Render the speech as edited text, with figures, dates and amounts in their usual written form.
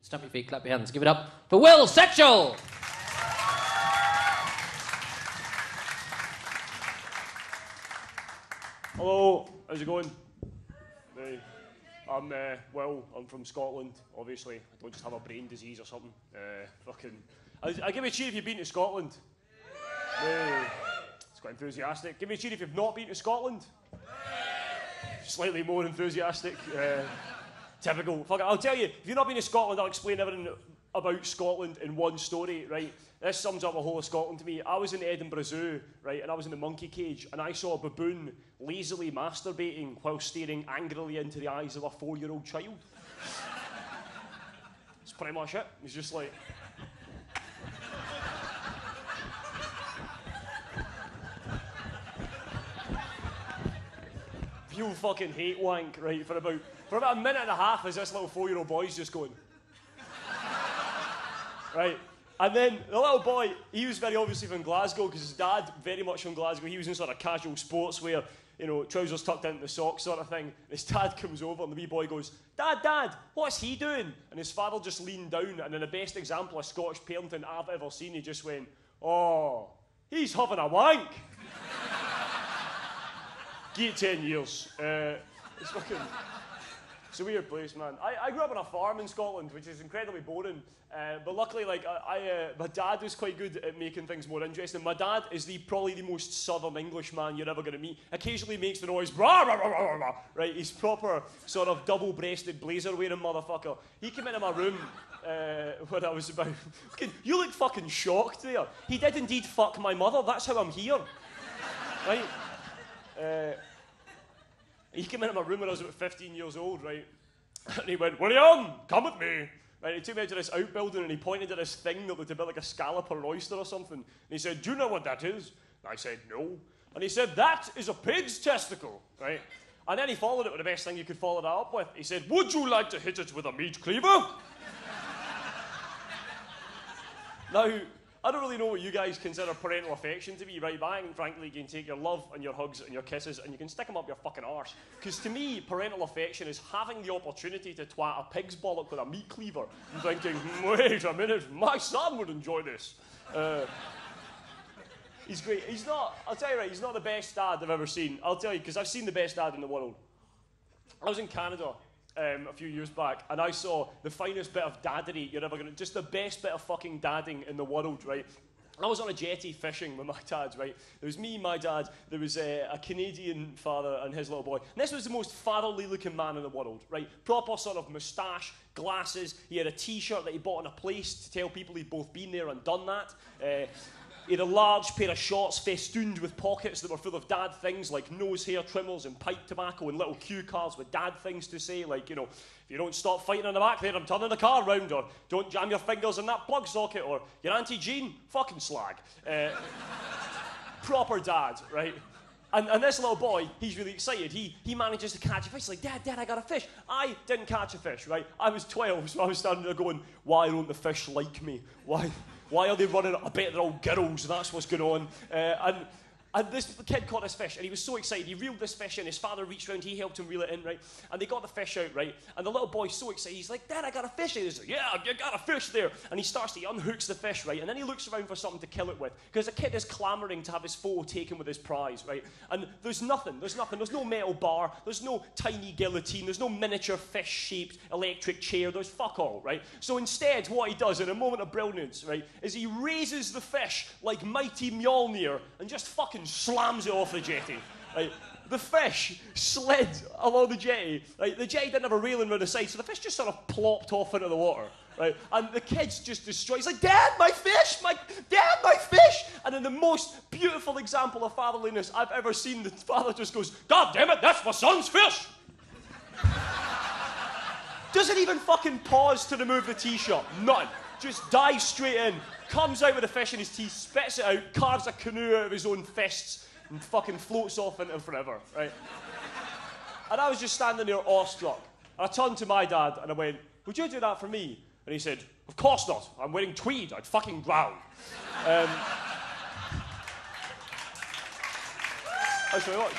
Stamp your feet, clap your hands, give it up for Will Sexual! Hello, how's it going? Hey, I'm Will, I'm from Scotland, obviously. I don't just have a brain disease or something. I give you a cheer if you've been to Scotland. Hey, it's quite enthusiastic. Give me a cheer if you've not been to Scotland. Slightly more enthusiastic. Typical. Fuck it, I'll tell you, if you've not been to Scotland, I'll explain everything about Scotland in one story, right? This sums up the whole of Scotland to me. I was in Edinburgh Zoo, right, and I was in the monkey cage, and I saw a baboon lazily masturbating while staring angrily into the eyes of a 4-year-old child. That's pretty much it. It's just like... Pure fucking hate wank, right, for about a minute and a half as this little 4-year-old boy's just going... Right. And then the little boy, he was very obviously from Glasgow because his dad, very much from Glasgow, he was in sort of casual sportswear, you know, trousers tucked into the socks sort of thing. And his dad comes over and the wee boy goes, Dad, what's he doing? And his father just leaned down and in the best example of Scottish parenting I've ever seen, he just went, oh, he's having a wank. Give it 10 years. It's fucking... It's a weird place, man. I grew up on a farm in Scotland, which is incredibly boring. But luckily, like, my dad was quite good at making things more interesting. My dad is probably the most southern English man you're ever going to meet. Occasionally makes the noise, rah, rah, rah, rah, rah, right? He's proper sort of double-breasted blazer-wearing motherfucker. He came into my room when I was about... You look fucking shocked there. He did indeed fuck my mother. That's how I'm here. Right? He came into my room when I was about 15 years old, right? And he went, William, come with me. Right, he took me out to this outbuilding and he pointed at this thing that looked a bit like a scallop or an oyster or something. And he said, do you know what that is? And I said, no. And he said, that is a pig's testicle, right? And then he followed it with the best thing you could follow that up with. He said, would you like to hit it with a meat cleaver? Now, I don't really know what you guys consider parental affection to be, right? But I think, frankly, you can take your love and your hugs and your kisses and you can stick them up your fucking arse. Because to me, parental affection is having the opportunity to twat a pig's bollock with a meat cleaver and thinking, wait a minute, my son would enjoy this. He's great. He's not, I'll tell you right, he's not the best dad I've ever seen. I'll tell you, because I've seen the best dad in the world. I was in Canada a few years back, and I saw the finest bit of daddery you're ever gonna, just the best bit of fucking dadding in the world, right? I was on a jetty fishing with my dad, right? There was me, my dad, there was a Canadian father and his little boy. And this was the most fatherly looking man in the world, right? Proper sort of moustache, glasses, he had a t-shirt that he bought in a place to tell people he'd both been there and done that. He had a large pair of shorts festooned with pockets that were full of dad things like nose hair trimmers and pipe tobacco and little cue cards with dad things to say, like, you know, if you don't stop fighting in the back there, I'm turning the car round, or don't jam your fingers in that plug socket, or your Auntie Jean, fucking slag. Proper dad, right? And this little boy, he's really excited. He manages to catch a fish. He's like, Dad, I got a fish. I didn't catch a fish, right? I was 12, so I was standing there going, why don't the fish like me? Why are they running? I bet they're all girls, that's what's going on. And this kid caught this fish, and he was so excited. He reeled this fish in. His father reached around, he helped him reel it in, right? And they got the fish out, right? And the little boy's so excited. He's like, Dad, I got a fish. And he's like, yeah, you got a fish there. And he unhooks the fish, right? And then he looks around for something to kill it with, because the kid is clamoring to have his photo taken with his prize, right? And there's nothing. There's no metal bar. There's no tiny guillotine. There's no miniature fish-shaped electric chair. There's fuck all, right? So instead, what he does in a moment of brilliance, right, is he raises the fish like mighty Mjolnir and just fucking slams it off the jetty, right? The fish slid along the jetty, right? The jetty didn't have a railing around the side, so the fish just sort of plopped off into the water, right? And the kid's just destroyed. He's like, Dad, my fish! Dad, my fish! And in the most beautiful example of fatherliness I've ever seen, the father just goes, God damn it, that's my son's fish! Doesn't even fucking pause to remove the t-shirt. None. Just dives straight in, comes out with the fish in his teeth, spits it out, carves a canoe out of his own fists, and fucking floats off into forever, right? And I was just standing there awestruck. And I turned to my dad and I went, would you do that for me? And he said, of course not. I'm wearing tweed. I'd fucking drown. Thanks very much.